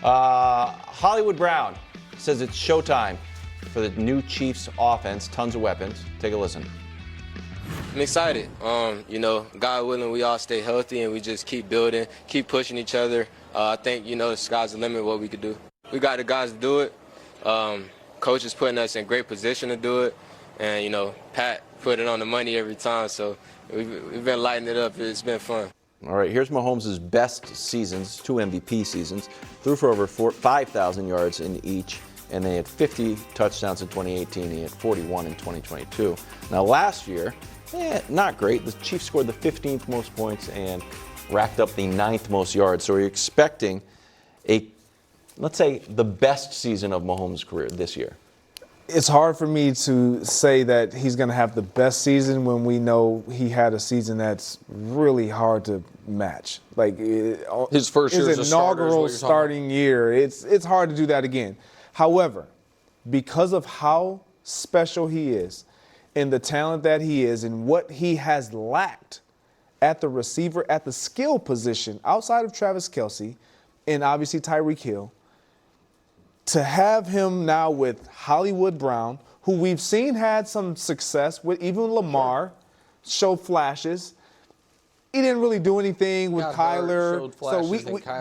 Hollywood Brown says it's showtime for the new Chiefs offense. Tons of weapons. Take a listen. I'm excited. God willing, we all stay healthy and we just keep building, keep pushing each other. I think, the sky's the limit what we could do. We got the guys to do it. Coach is putting us in great position to do it. And, Pat put it on the money every time. So we've been lighting it up. It's been fun. All right, here's Mahomes' best seasons, 2 MVP seasons. Threw for over 5,000 yards in each. And they had 50 touchdowns in 2018. He had 41 in 2022. Now, last year, not great. The Chiefs scored the 15th most points and racked up the 9th most yards. So you're expecting let's say, the best season of Mahomes' career this year. It's hard for me to say that he's going to have the best season when we know he had a season that's really hard to match. Like his first year as a inaugural starting year. It's hard to do that again. However, because of how special he is and the talent that he is and what he has lacked at the receiver, at the skill position, outside of Travis Kelce and obviously Tyreek Hill, to have him now with Hollywood Brown, who we've seen had some success with, even Lamar showed flashes. He didn't really do anything with Kyler.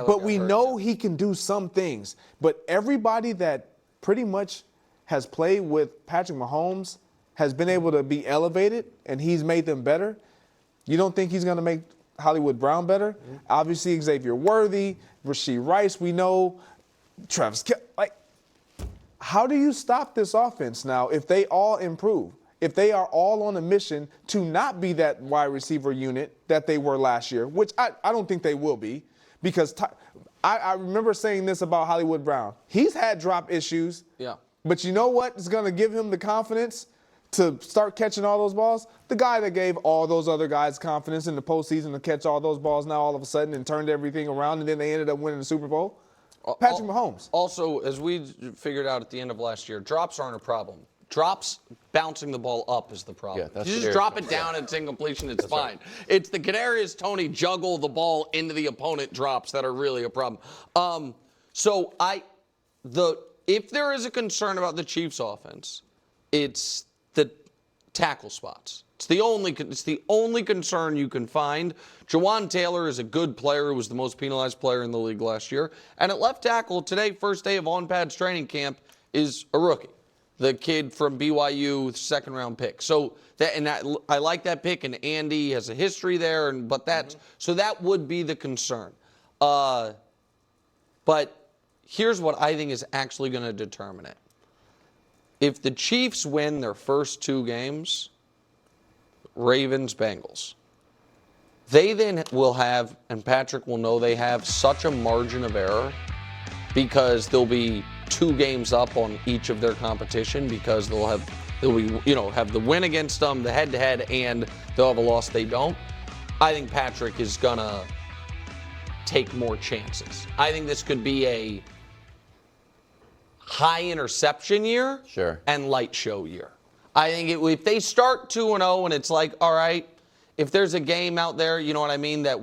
But we know he can do some things. But everybody that pretty much has played with Patrick Mahomes has been able to be elevated, and he's made them better. You don't think he's going to make Hollywood Brown better? Mm-hmm. Obviously, Xavier Worthy, Rashee Rice, we know. Travis Kelce, how do you stop this offense now if they all improve? If they are all on a mission to not be that wide receiver unit that they were last year, which I don't think they will be, because I remember saying this about Hollywood Brown. He's had drop issues. Yeah. But you know what is going to give him the confidence to start catching all those balls? The guy that gave all those other guys confidence in the postseason to catch all those balls now all of a sudden and turned everything around, and then they ended up winning the Super Bowl. Patrick Mahomes. Also, as we figured out at the end of last year, drops aren't a problem. Drops, bouncing the ball up is the problem. Yeah, you just drop it down and it's incompletion, it's fine. Right. It's the Kadarius Toney juggle the ball into the opponent drops that are really a problem. If there is a concern about the Chiefs' offense, it's the tackle spots. It's the only concern you can find. Jawan Taylor is a good player who was the most penalized player in the league last year. And at left tackle, today, first day of on-pads training camp, is a rookie. The kid from BYU, second-round pick. So I like that pick, and Andy has a history there. So that would be the concern. But here's what I think is actually going to determine it. If the Chiefs win their first 2 games, Ravens, Bengals, they then will have, and Patrick will know they have such a margin of error because they'll be 2 games up on each of their competition because they'll have the win against them, the head-to-head, and they'll have a loss they don't. I think Patrick is gonna take more chances. I think this could be a high interception year and light show year. I think if they start 2-0 and it's like, all right, if there's a game out there, you know what I mean, that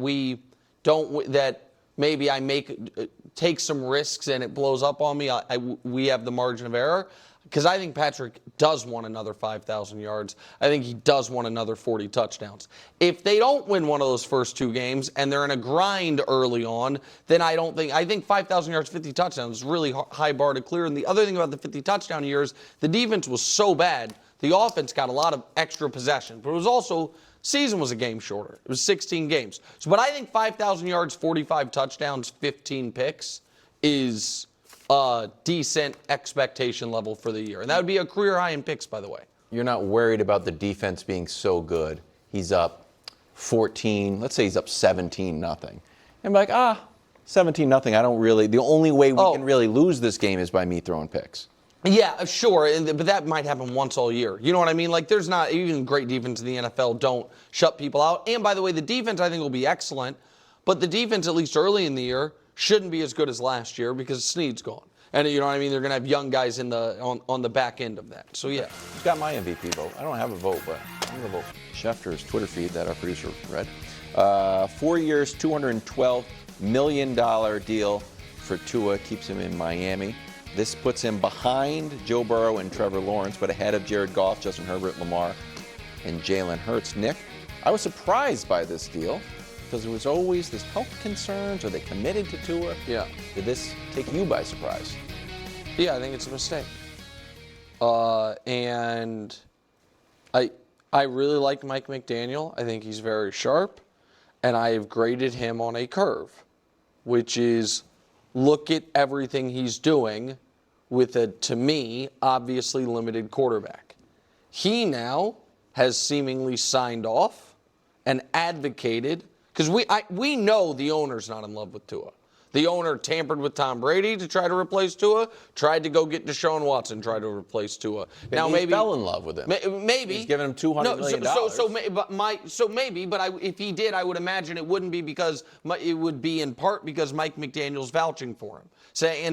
maybe I take some risks and it blows up on me, we have the margin of error. Because I think Patrick does want another 5,000 yards. I think he does want another 40 touchdowns. If they don't win one of those first 2 games and they're in a grind early on, then I think 5,000 yards, 50 touchdowns is really high bar to clear. And the other thing about the 50 touchdown years, the defense was so bad, the offense got a lot of extra possession. But it was also, season was a game shorter. It was 16 games. But I think 5,000 yards, 45 touchdowns, 15 picks is a decent expectation level for the year. And that would be a career high in picks, by the way. You're not worried about the defense being so good. He's up 14, let's say he's up 17-0. And be like, 17-0, I don't really, the only way we can really lose this game is by me throwing picks. Yeah, sure, but that might happen once all year. You know what I mean? Like, there's not, even great defense in the NFL don't shut people out. And by the way, the defense I think will be excellent, but the defense, at least early in the year, shouldn't be as good as last year because Snead's gone. And you know what I mean? They're going to have young guys on the back end of that. So, yeah. Who's got my MVP vote? I don't have a vote, but I'm going to vote Schefter's Twitter feed that our producer read. 4 years, $212 million deal, for Tua, keeps him in Miami. This puts him behind Joe Burrow and Trevor Lawrence, but ahead of Jared Goff, Justin Herbert, Lamar, and Jalen Hurts. Nick, I was surprised by this deal because there was always this health concerns. Are they committed to Tua? Yeah. Did this take you by surprise? Yeah, I think it's a mistake. And I really like Mike McDaniel. I think he's very sharp. And I have graded him on a curve, which is look at everything he's doing with a, to me, obviously limited quarterback. He now has seemingly signed off and advocated, because we know the owner's not in love with Tua. The owner tampered with Tom Brady to try to replace Tua, tried to go get Deshaun Watson, tried to replace Tua. Now maybe fell in love with him. Maybe he's giving him $200 million. If he did, I would imagine it wouldn't be because it would be in part because Mike McDaniel's vouching for him.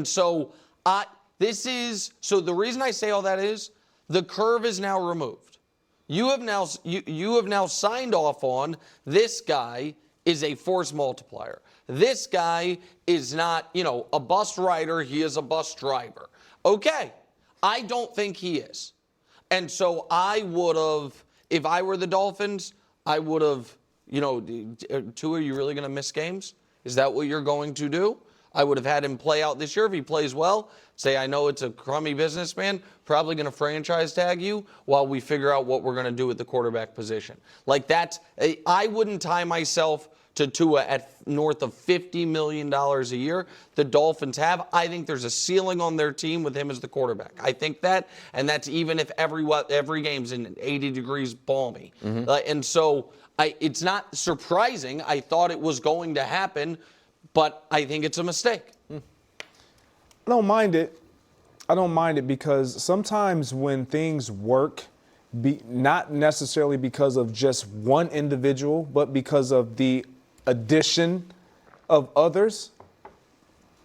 So the reason I say all that is the curve is now removed. You have now signed off on this guy is a force multiplier. This guy is not, a bus rider. He is a bus driver. Okay. I don't think he is. And so I would have, if I were the Dolphins, I would have, Tua, are you really going to miss games? Is that what you're going to do? I would have had him play out this year. If he plays well, say, I know it's a crummy business, man, probably going to franchise tag you while we figure out what we're going to do with the quarterback position. Like I wouldn't tie myself to Tua at north of $50 million a year. The Dolphins have. I think there's a ceiling on their team with him as the quarterback. I think that, and that's even if every game's in 80 degrees balmy. Mm-hmm. And so it's not surprising. I thought it was going to happen, but I think it's a mistake. I don't mind it. I don't mind it because sometimes when things work, not necessarily because of just one individual, but because of the addition of others,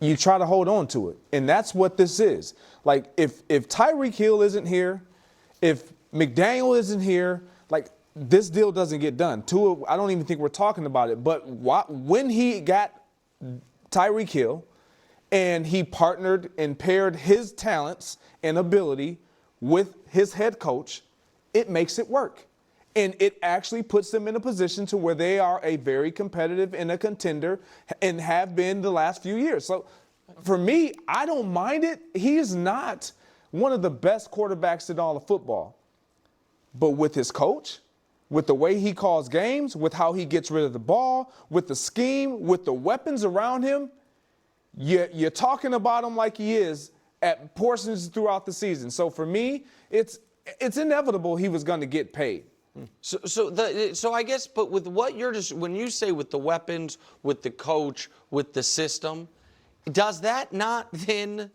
you try to hold on to it. And that's what this is. Like if Tyreek Hill isn't here, if McDaniel isn't here, like this deal doesn't get done. Tua, I don't even think we're talking about it. But when he got Tyreek Hill and he partnered and paired his talents and ability with his head coach, it makes it work. And it actually puts them in a position to where they are a very competitive and a contender and have been the last few years. So for me, I don't mind it. He is not one of the best quarterbacks in all of football. But with his coach, with the way he calls games, with how he gets rid of the ball, with the scheme, with the weapons around him, you're talking about him like he is at portions throughout the season. So for me, it's inevitable he was going to get paid. So I guess, but with what you're just, when you say with the weapons, with the coach, with the system, does that not then,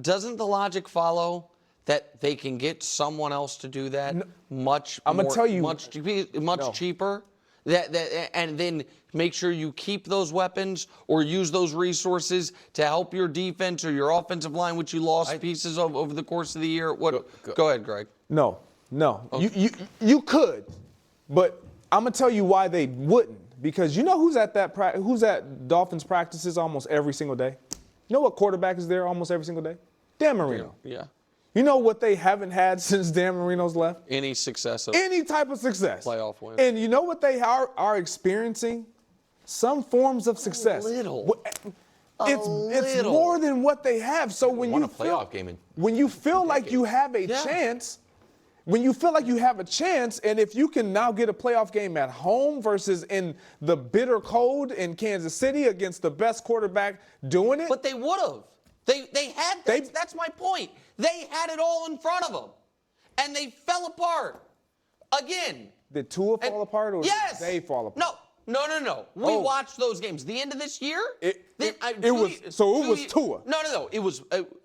doesn't the logic follow that they can get someone else to do that much cheaper? And then make sure you keep those weapons or use those resources to help your defense or your offensive line, which you lost pieces of over the course of the year. Go ahead, Greg. No. Okay. You could, but I'm gonna tell you why they wouldn't. Because you know who's at Dolphins practices almost every single day? You know what quarterback is there almost every single day? Dan Marino. Yeah. You know what they haven't had since Dan Marino's left? Any success. Any type of success. Playoff win. And you know what they are experiencing? Some forms of success. A little. It's more than what they have. So when you feel like you have a chance. When you feel like you have a chance, and if you can now get a playoff game at home versus in the bitter cold in Kansas City against the best quarterback doing it. But they would have. They had that. That's my point. They had it all in front of them, and they fell apart again. Did Tua fall apart, or did they fall apart? No. We watched those games. The end of this year, it was Tua. No. It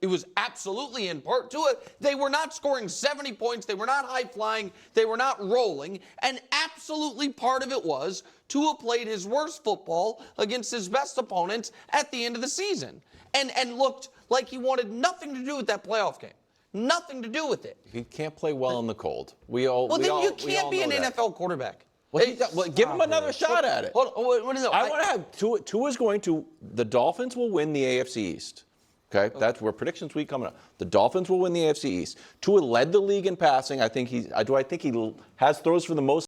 was absolutely in part Tua. They were not scoring 70 points. They were not high flying. They were not rolling. And absolutely part of it was Tua played his worst football against his best opponents at the end of the season, and looked like he wanted nothing to do with that playoff game. Nothing to do with it. He can't play well in the cold. You can't be an NFL quarterback. Well, Hey, give him another shot at it. Hold on, what is it? I want to have Tua's going to. The Dolphins will win the AFC East. Okay, that's where predictions week coming up. The Dolphins will win the AFC East. Tua led the league in passing. I think he has throws for the most.